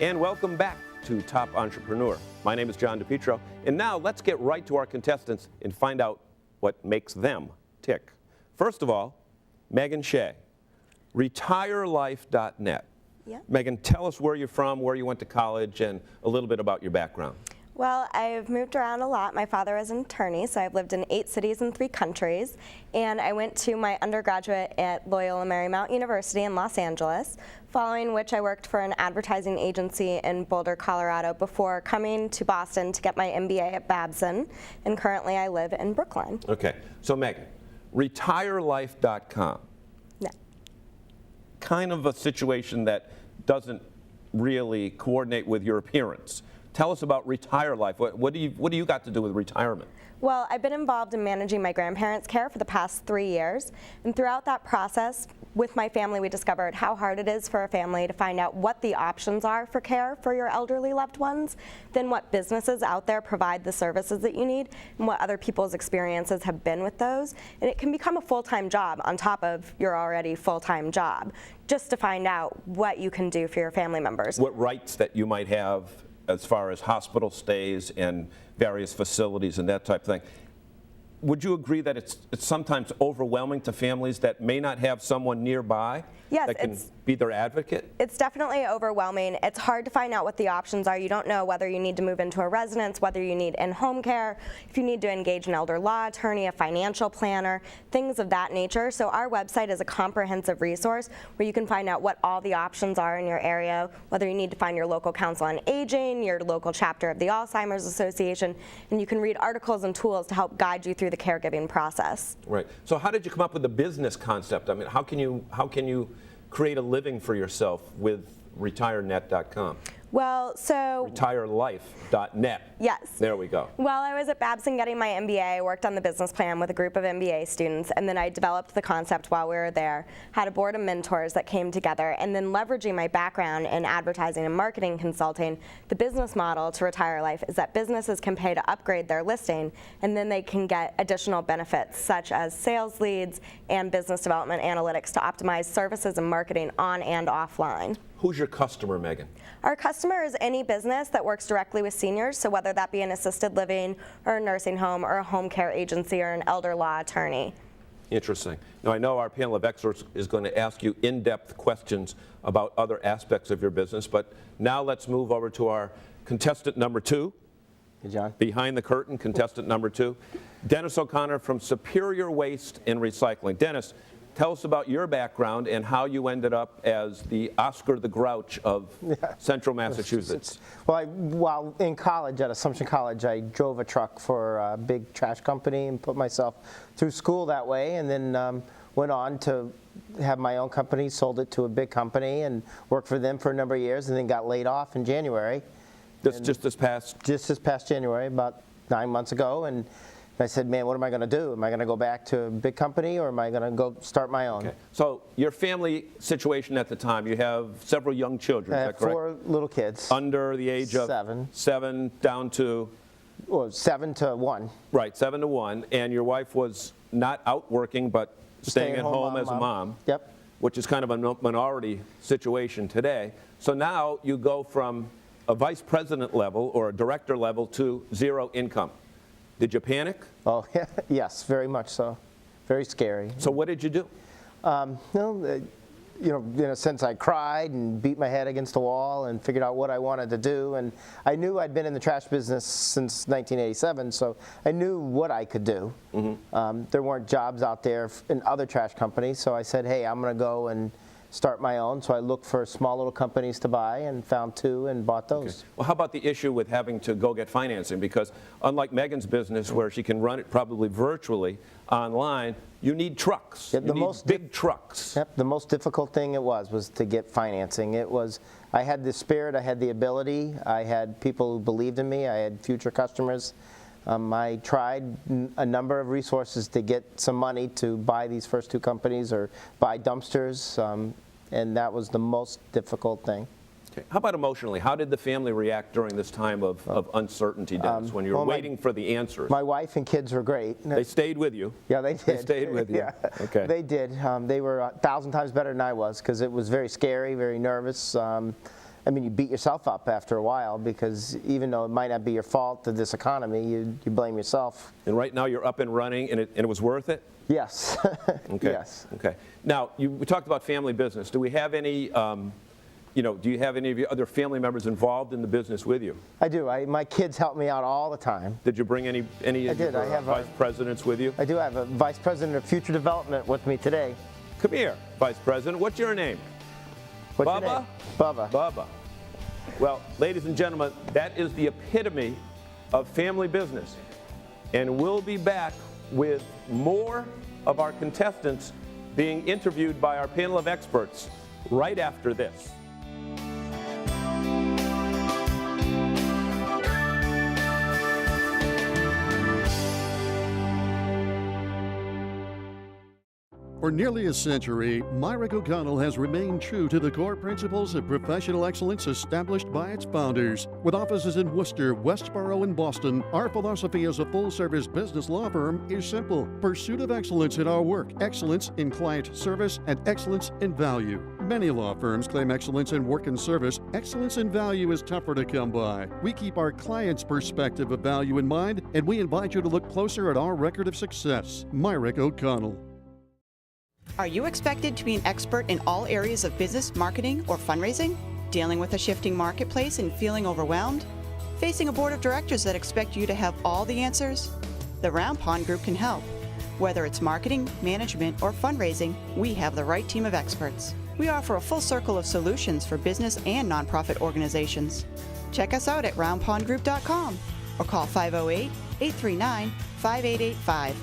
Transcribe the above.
And welcome back to Top Entrepreneur. My name is John DePietro, and now let's get right to our contestants and find out what makes them tick. First of all, Megan Shea, retirelife.net. Yeah. Megan, tell us where you're from, where you went to college, and a little bit about your background. Well, I've moved around a lot. My father was an attorney, so I've lived in 8 cities and 3 countries. And I went to my undergraduate at Loyola Marymount University in Los Angeles, following which I worked for an advertising agency in Boulder, Colorado, before coming to Boston to get my MBA at Babson. And currently I live in Brookline. Okay, so Megan, retirelife.com. No. Kind of a situation that doesn't really coordinate with your appearance. Tell us about Retire Life. What do you got to do with retirement? Well, I've been involved in managing my grandparents' care for the past 3 years, and throughout that process, with my family, we discovered how hard it is for a family to find out what the options are for care for your elderly loved ones, then what businesses out there provide the services that you need, and what other people's experiences have been with those. And it can become a full-time job on top of your already full-time job, just to find out what you can do for your family members. What rights that you might have as far as hospital stays and various facilities and that type of thing. Would you agree that it's sometimes overwhelming to families that may not have someone nearby Yes, that can be their advocate? It's definitely overwhelming. It's hard to find out what the options are. You don't know whether you need to move into a residence, whether you need in-home care, if you need to engage an elder law attorney, a financial planner, things of that nature. So our website is a comprehensive resource where you can find out what all the options are in your area, whether you need to find your local council on aging, your local chapter of the Alzheimer's Association, and you can read articles and tools to help guide you through the caregiving process. Right. So how did you come up with the business concept? I mean, how can you create a living for yourself with retirenet.com? Well, so retirelife.net. Yes. There we go. While I was at Babson getting my MBA, I worked on the business plan with a group of MBA students, and then I developed the concept while we were there, had a board of mentors that came together, and then leveraging my background in advertising and marketing consulting, the business model to Retire Life is that businesses can pay to upgrade their listing, and then they can get additional benefits such as sales leads and business development analytics to optimize services and marketing on and offline. Who's your customer, Megan? Our customer is any business that works directly with seniors, so whether that be an assisted living or a nursing home or a home care agency or an elder law attorney. Interesting. Now, I know our panel of experts is going to ask you in-depth questions about other aspects of your business, but now let's move over to our contestant number 2. Hey, John. Behind the curtain, contestant number 2, Dennis O'Connor from Superior Waste and Recycling. Dennis, tell us about your background and how you ended up as the Oscar the Grouch of Central Massachusetts. Well, while in college, at Assumption College, I drove a truck for a big trash company and put myself through school that way, and then went on to have my own company, sold it to a big company, and worked for them for a number of years, and then got laid off in January. Just this past January, about 9 months ago, and I said, man, what am I going to do? Am I going to go back to a big company, or am I going to go start my own? Okay. So your family situation at the time, you have several young children, is that correct? 4 little kids. Under the age of 7. 7 down to? Well, 7 to 1. Right, 7 to 1. And your wife was not out working, but staying at home as a mom. Yep. Which is kind of a minority situation today. So now you go from a vice president level or a director level to 0 income. Did you panic? Oh, yeah, yes, very much so. Very scary. So what did you do? In a sense, I cried and beat my head against the wall and figured out what I wanted to do. And I knew I'd been in the trash business since 1987, so I knew what I could do. Mm-hmm. There weren't jobs out there in other trash companies, so I said, hey, I'm going to go and start my own. So I looked for small little companies to buy and found 2 and bought those. Okay. Well, how about the issue with having to go get financing? Because unlike Megan's business, where she can run it probably virtually online, you need trucks. Yeah, you need big trucks. Yep, the most difficult thing it was to get financing. I had the spirit, I had the ability, I had people who believed in me, I had future customers. I tried a number of resources to get some money to buy these first 2 companies or buy dumpsters, and that was the most difficult thing. Okay. How about emotionally? How did the family react during this time of uncertainty, Dennis, when you're waiting for the answers? My wife and kids were great. They stayed with you? Yeah, they did. They stayed with you? Yeah. Okay. They did. They were 1,000 times better than I was, because it was very scary, very nervous. I mean, you beat yourself up after a while because even though it might not be your fault to this economy, you blame yourself. And right now you're up and running, and it was worth it? Yes. Okay. Yes. Okay. Now, we talked about family business. Do we have any, do you have any of your other family members involved in the business with you? I do. My kids help me out all the time. Did you bring any of did. your I have vice presidents with you? I do have a vice president of future development with me today. Come here, Vice President. What's your name? What's Bubba? your name? Bubba. Bubba. Well, ladies and gentlemen, that is the epitome of family business. And we'll be back with more of our contestants being interviewed by our panel of experts right after this. For nearly a century, Myrick O'Connell has remained true to the core principles of professional excellence established by its founders. With offices in Worcester, Westboro, and Boston, our philosophy as a full-service business law firm is simple: pursuit of excellence in our work, excellence in client service, and excellence in value. Many law firms claim excellence in work and service. Excellence in value is tougher to come by. We keep our clients' perspective of value in mind, and we invite you to look closer at our record of success. Myrick O'Connell. Are you expected to be an expert in all areas of business, marketing, or fundraising? Dealing with a shifting marketplace and feeling overwhelmed? Facing a board of directors that expect you to have all the answers? The Round Pond Group can help. Whether it's marketing, management, or fundraising, we have the right team of experts. We offer a full circle of solutions for business and nonprofit organizations. Check us out at roundpondgroup.com or call 508-839-5885.